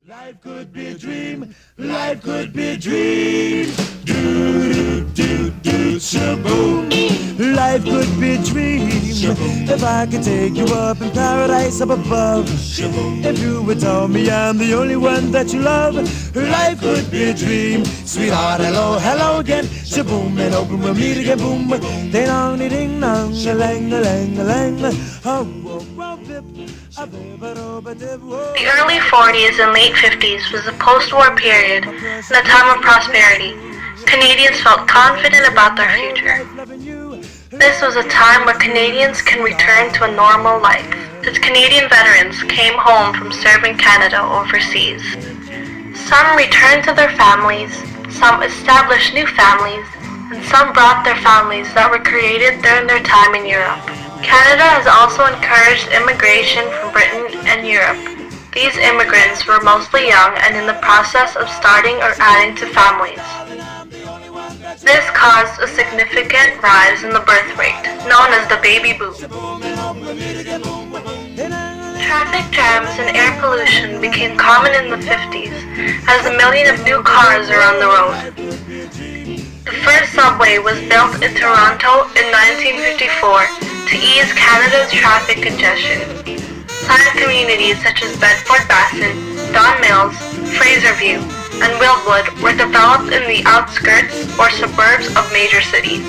Life could be a dream, life could be a dream. Do, do, do, do, shaboom. Life could be a dream. Shaboom. If I could take you up in paradise up above. Shaboom. If you would tell me I'm the only one that you love. Life could be a dream. Sweetheart, hello, hello again. Shaboom, and open we'll meet again. Boom, ding dong, ding dong, a lang, a lang, a lang. The early 40s and late 50s was the post-war period and a time of prosperity. Canadians felt confident about their future. This was a time where Canadians can return to a normal life, as Canadian veterans came home from serving Canada overseas. Some returned to their families, some established new families, and some brought their families that were created during their time in Europe. Canada has also encouraged immigration from Britain and Europe. These immigrants were mostly young and in the process of starting or adding to families. This caused a significant rise in the birth rate, known as the baby boom. Traffic jams and air pollution became common in the 50s as a million of new cars are on the road. The first subway was built in Toronto in 1954 to ease Canada's traffic congestion. Planned communities such as Bedford-Bassin, Don Mills, Fraserview, and Wildwood were developed in the outskirts or suburbs of major cities.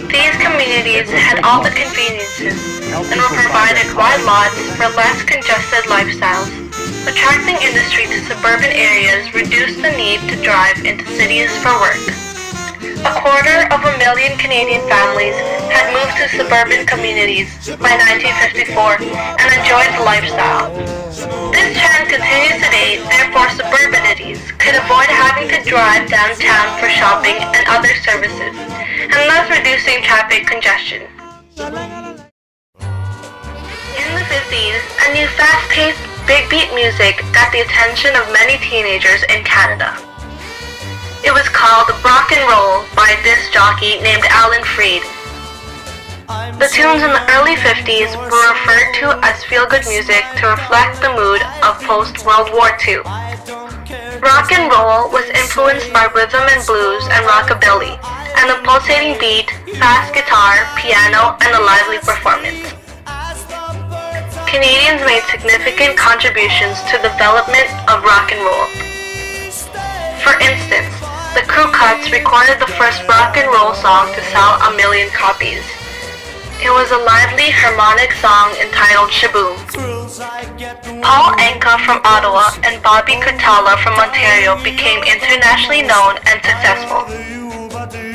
These communities had all the conveniences and were provided wide lots for less congested lifestyles. Attracting industry to suburban areas reduced the need to drive into cities for work. 250,000 Canadian families had moved to suburban communities by 1954 and enjoyed the lifestyle. This trend continues today, therefore suburbanities could avoid having to drive downtown for shopping and other services, and thus reducing traffic congestion. In the 50s, a new fast-paced, big beat music got the attention of many teenagers in Canada. It was called Rock and Roll by a disc jockey named Alan Freed. The tunes in the early 50s were referred to as feel-good music to reflect the mood of post-World War II. Rock and roll was influenced by rhythm and blues and rockabilly, and the pulsating beat, fast guitar, piano, and a lively performance. Canadians made significant contributions to the development of rock and roll. For instance, the Crew Cuts recorded the first rock and roll song to sell 1 million copies. It was a lively harmonic song entitled Shaboom. Paul Anka from Ottawa and Bobby Cortella from Ontario became internationally known and successful.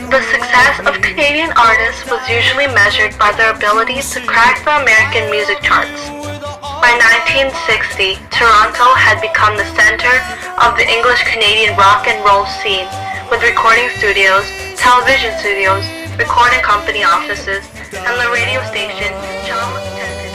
The success of Canadian artists was usually measured by their ability to crack the American music charts. By 1960, Toronto had become the center of the English-Canadian rock and roll scene, with recording studios, television studios, recording company offices, and the radio station Chum attended.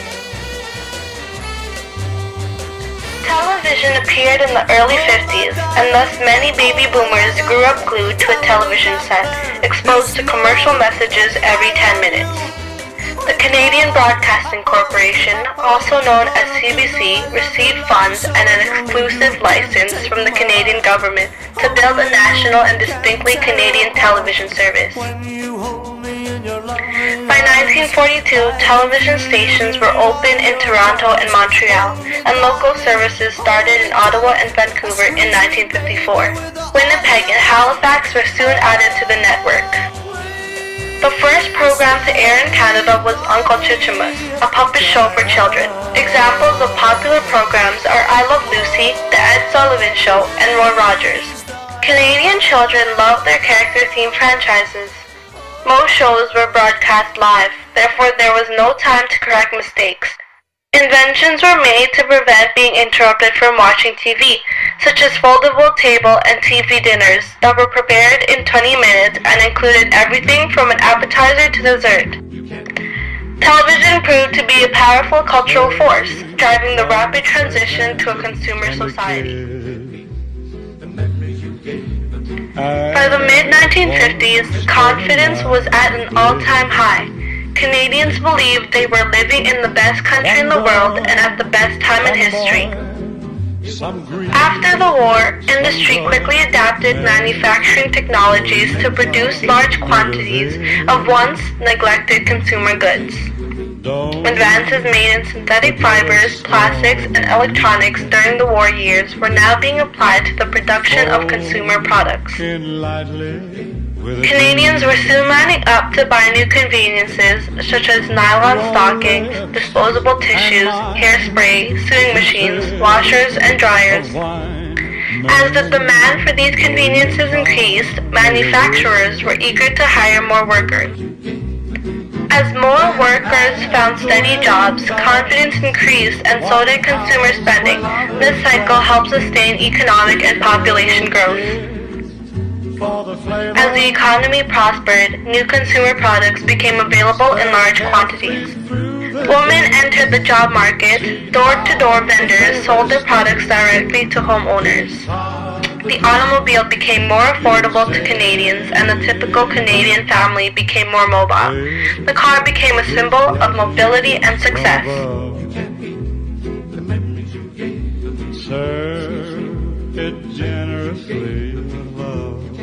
Television appeared in the early 50s, and thus many baby boomers grew up glued to a television set, exposed to commercial messages every 10 minutes. The Canadian Broadcasting Corporation, also known as CBC, received funds and an exclusive license from the Canadian government to build a national and distinctly Canadian television service. By 1942, television stations were opened in Toronto and Montreal, and local services started in Ottawa and Vancouver in 1954. Winnipeg and Halifax were soon added to the network. The first program to air in Canada was Uncle Chichimus, a puppet show for children. Examples of popular programs are I Love Lucy, The Ed Sullivan Show, and Roy Rogers. Canadian children love their character-themed franchises. Most shows were broadcast live, therefore there was no time to correct mistakes. Inventions were made to prevent being interrupted from watching TV, such as foldable table and TV dinners that were prepared in 20 minutes and included everything from an appetizer to dessert. Television proved to be a powerful cultural force, driving the rapid transition to a consumer society. By the mid-1950s, confidence was at an all-time high. Canadians believed they were living in the best country in the world and at the best time in history. After the war, industry quickly adapted manufacturing technologies to produce large quantities of once neglected consumer goods. Advances made in synthetic fibers, plastics, and electronics during the war years were now being applied to the production of consumer products. Canadians were soon lining up to buy new conveniences such as nylon stockings, disposable tissues, hairspray, sewing machines, washers, and dryers. As the demand for these conveniences increased, manufacturers were eager to hire more workers. As more workers found steady jobs, confidence increased and so did consumer spending. This cycle helped sustain economic and population growth. As the economy prospered, new consumer products became available in large quantities. Women entered the job market. Door-to-door vendors sold their products directly to homeowners. The automobile became more affordable to Canadians, and the typical Canadian family became more mobile. The car became a symbol of mobility and success. Serve it generously with love.